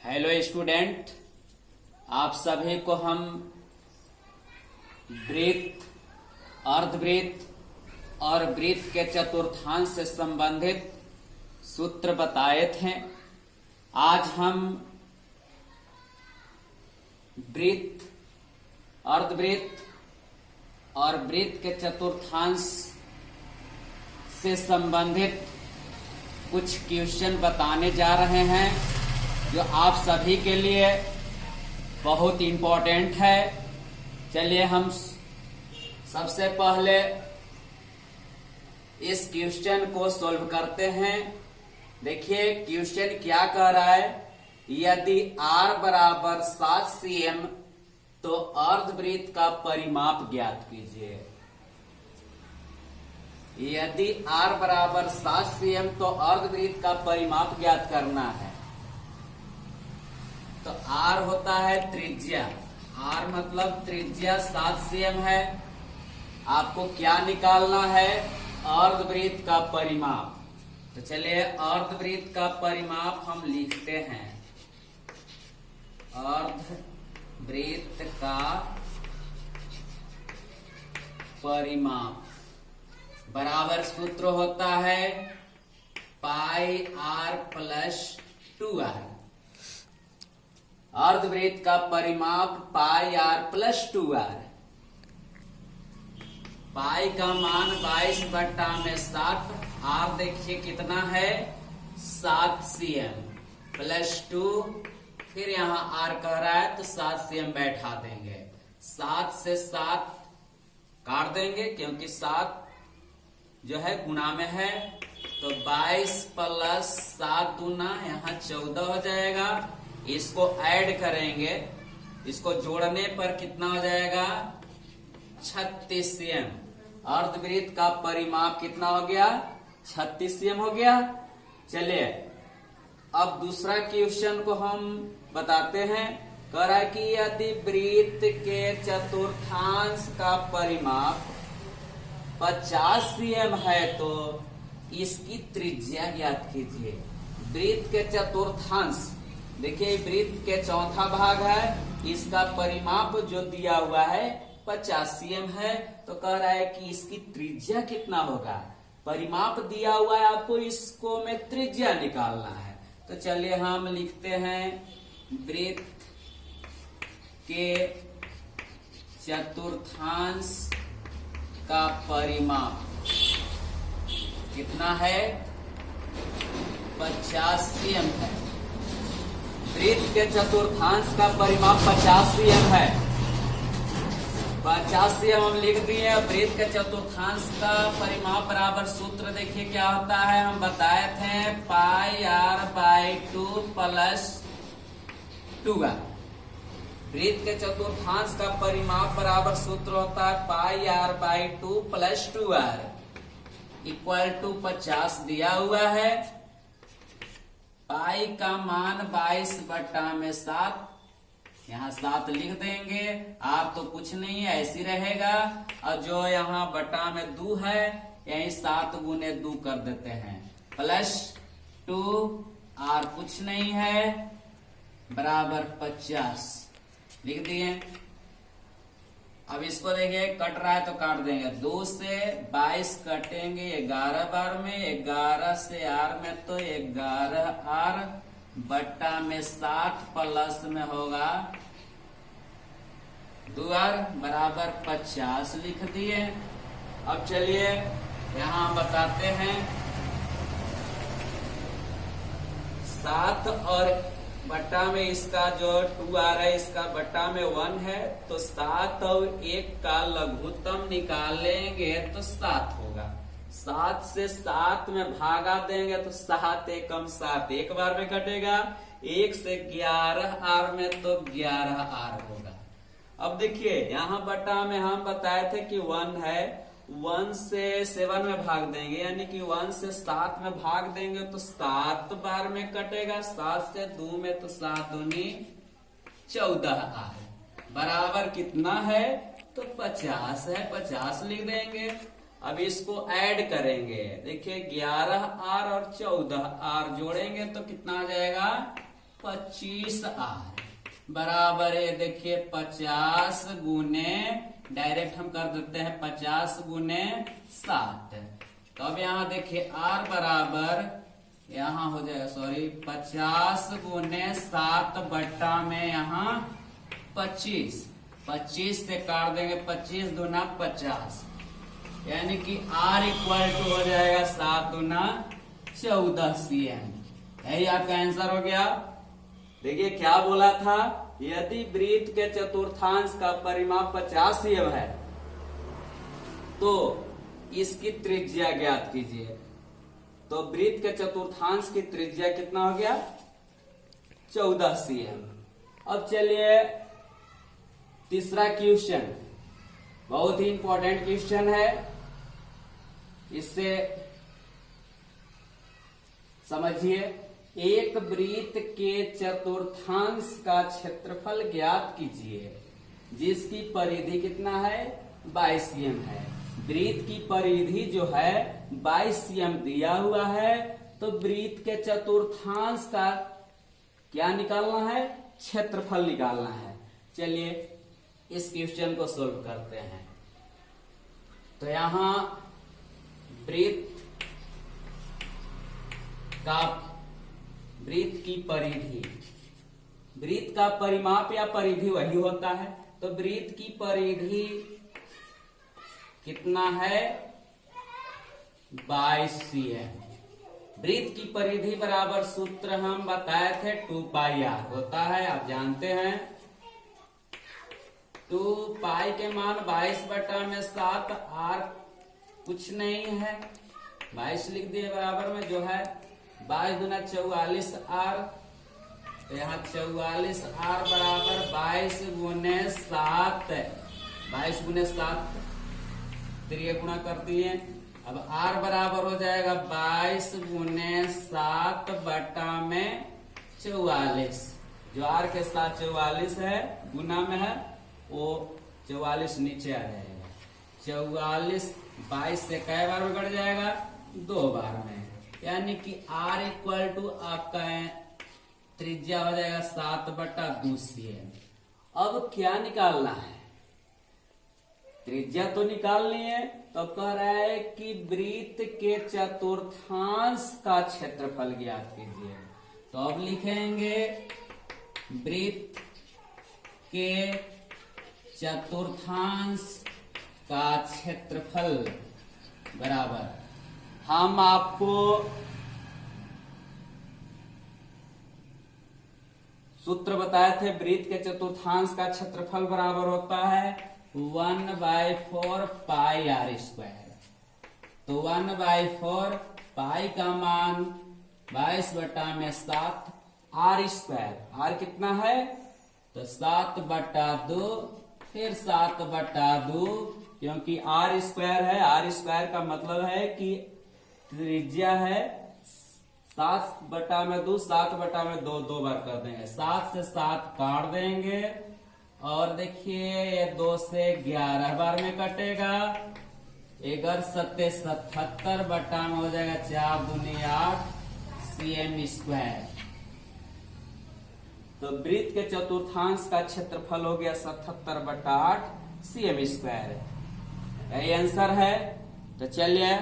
Hello student, आप सभी को हम ब्रीथ, अर्ध ब्रीथ और ब्रीथ के चतुर्थांश से संबंधित सूत्र बताए थे। आज हम ब्रीथ, अर्ध ब्रीथ और ब्रीथ के चतुर्थांश से संबंधित कुछ क्वेश्चन बताने जा रहे हैं जो आप सभी के लिए बहुत इम्पोर्टेंट है। चलिए हम सबसे पहले इस क्वेश्चन को सॉल्व करते हैं। देखिए क्वेश्चन क्या कह रहा है, यदि R बराबर 7 cm तो अर्धवृत्त का परिमाप ज्ञात कीजिए। यदि R बराबर 7 cm तो अर्धवृत्त का परिमाप ज्ञात करना है। तो R होता है त्रिज्या, R मतलब त्रिज्या 7 cm है। आपको क्या निकालना है? अर्धवृत्त का परिमाप। तो चलिए अर्धवृत्त का परिमाप हम लिखते हैं। अर्धवृत्त का परिमाप बराबर सूत्र होता है पाई r प्लस 2r। अर्धवृत्त का परिमाप पाई r प्लस 2r। पाई का मान 22/7, r देखिए कितना है 7 cm प्लस 2, फिर यहाँ r कह रहा है तो 7 cm बैठा देंगे। 7 से 7 काट देंगे क्योंकि 7 जो है गुना में है, तो 22 प्लस 7 गुना यहाँ 14 हो जाएगा। इसको ऐड करेंगे, इसको जोड़ने पर कितना हो जाएगा 36 cm। अर्धवृत्त का परिमाप कितना हो गया 36 cm हो गया। चलिए अब दूसरा क्वेश्चन को हम बताते हैं। कह रहा है कि यदि वृत्त के चतुर्थांश का परिमाप 50 cm है तो इसकी त्रिज्या ज्ञात कीजिए। वृत्त के चतुर्थांश, देखिए वृत्त के चौथा भाग है, इसका परिमाप जो दिया हुआ है 50 cm है। तो कह रहा है कि इसकी त्रिज्या कितना होगा। परिमाप दिया हुआ है, आपको इसको में त्रिज्या निकालना है। तो चलिए हम लिखते हैं वृत्त के चतुर्थांश का परिमाप कितना है 50 cm है। वृत्त के चतुर्थांश का परिमाप 50 cm है। 50 cm हम लिख दिए। वृत्त के चतुर्थांश का परिमाप बराबर सूत्र देखिए क्या होता है, हम बताए थे पाई r/2 प्लस 2r। वृत्त के चतुर्थांश का परिमाप बराबर सूत्र होता है पाई r/2 plus 2r equal to 50 दिया हुआ है। पाई का मान 22/7, यहाँ 7 लिख देंगे। आप तो कुछ नहीं है, ऐसी रहेगा। और जो यहाँ बटा में 2 है, यही 7 गुने 2 कर देते हैं प्लस 2r कुछ नहीं है बराबर 50 लिख दिए। अब इसको देखिए कट रहा है तो काट देंगे। 2 से 22 कटेंगे 11 बार में, 11 से r में तो 11r बट्टा में 60 प्लस में होगा 2r बराबर 50 लिख दिए। अब चलिए यहाँ बताते हैं 7 और बट्टा में इसका जो 2r है, इसका बट्टा में 1 है, तो 7 और 1 का लघुत्तम निकालेंगे तो 7 होगा। 7 से 7 में भागा देंगे तो 7 एकम 7 एक बार में कटेगा। 1 से 11r में तो 11r होगा। अब देखिए यहाँ बट्टा में हम बताए थे कि 1 है, 1 से 7 में भाग देंगे, यानी कि 1 से 7 में भाग देंगे तो 7 बार में कटेगा। 7 से 2 में तो 7 दूनी 14r बराबर कितना है तो 50 है। 50 लिख देंगे। अब इसको ऐड करेंगे, देखिए 11r और 14r जोड़ेंगे तो कितना आ जाएगा 25 आर बराबर है, देखिए 50 गुने, डायरेक्ट हम कर देते हैं 50 गुने 60। तो अब यहाँ देखिए आर बराबर यहाँ हो जाएगा, सॉरी 50 गुने 7 बट्टा में यहाँ 25, 25 से काट देंगे, 25 दूना 50, यानी कि R इक्वल टू हो जाएगा 7 दूना 14 cm। यही आपका आंसर हो गया। देखिए क्या बोला था, यदि वृत्त के चतुर्थांश का परिमाप 50 cm है तो इसकी त्रिज्या ज्ञात कीजिए। तो वृत्त के चतुर्थांश की त्रिज्या कितना हो गया, 14 cm। अब चलिए तीसरा क्वेश्चन, बहुत ही इंपॉर्टेंट क्वेश्चन है, इससे समझिए। एक वृत्त के चतुर्थांश का क्षेत्रफल ज्ञात कीजिए जिसकी परिधि कितना है, 22 cm है। वृत्त की परिधि जो है 22 cm दिया हुआ है, तो वृत्त के चतुर्थांश का क्या निकालना है, क्षेत्रफल निकालना है। चलिए इस क्वेश्चन को सोल्व करते हैं। तो यहां वृत्त की परिधि, वृत्त का परिमाप या परिधि वही होता है, तो वृत्त की परिधि कितना है, 22 cm। वृत्त की परिधि बराबर सूत्र हम बताए थे 2πr होता है, आप जानते हैं। 2π के मान 22 बटा में 7, r कुछ नहीं है, 22 लिख दिए बराबर में, जो है 22 दूना 44 r, तो यहाँ 44 r बराबर 22 गुने 7, 22 गुने 7 त्रिय गुणा करती है। अब r बराबर हो जाएगा 22 गुने 7 बटा में 44, जो r के साथ 44 है गुना में है, वो 44 नीचे आ जाएगा। 44 22 से कई बार में कट जाएगा, 2 बार में, यानी कि r इक्वल टू आपका त्रिज्या हो जाएगा 7 बटा 2 cm। अब क्या निकालना है, त्रिज्या तो निकालनी है, तो कह रहा है कि वृत्त के चतुर्थांश का क्षेत्रफल ज्ञात कीजिए। तो अब लिखेंगे वृत्त के चतुर्थांश का क्षेत्रफल बराबर, हम आपको सूत्र बताए थे, वृत्त के चतुर्थांश का क्षेत्रफल बराबर होता है 1/4 पाई r स्क्वायर। तो 1/4 पाई का मान 22 बटा में 7 r स्क्वायर, r कितना है, तो 7 बटा 2, फिर 7 बटा 2, क्योंकि r स्क्वायर है, r स्क्वायर का मतलब है कि त्रिज्या है 7 बटा में 2, 7 बटा में 2, 2 बार कर देंगे, 7 से 7 काट देंगे, और देखिए ये 2 से 11 बार में कटेगा, 77 बटा में हो जाएगा 4 दूनी 8 cm स्क्वायर। तो वृत्त के चतुर्थांश का क्षेत्रफल हो गया 77 बटा 8 cm स्क्वायर, यही आंसर है। तो चलिए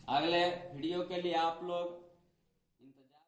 अगले वीडियो के लिए आप लोग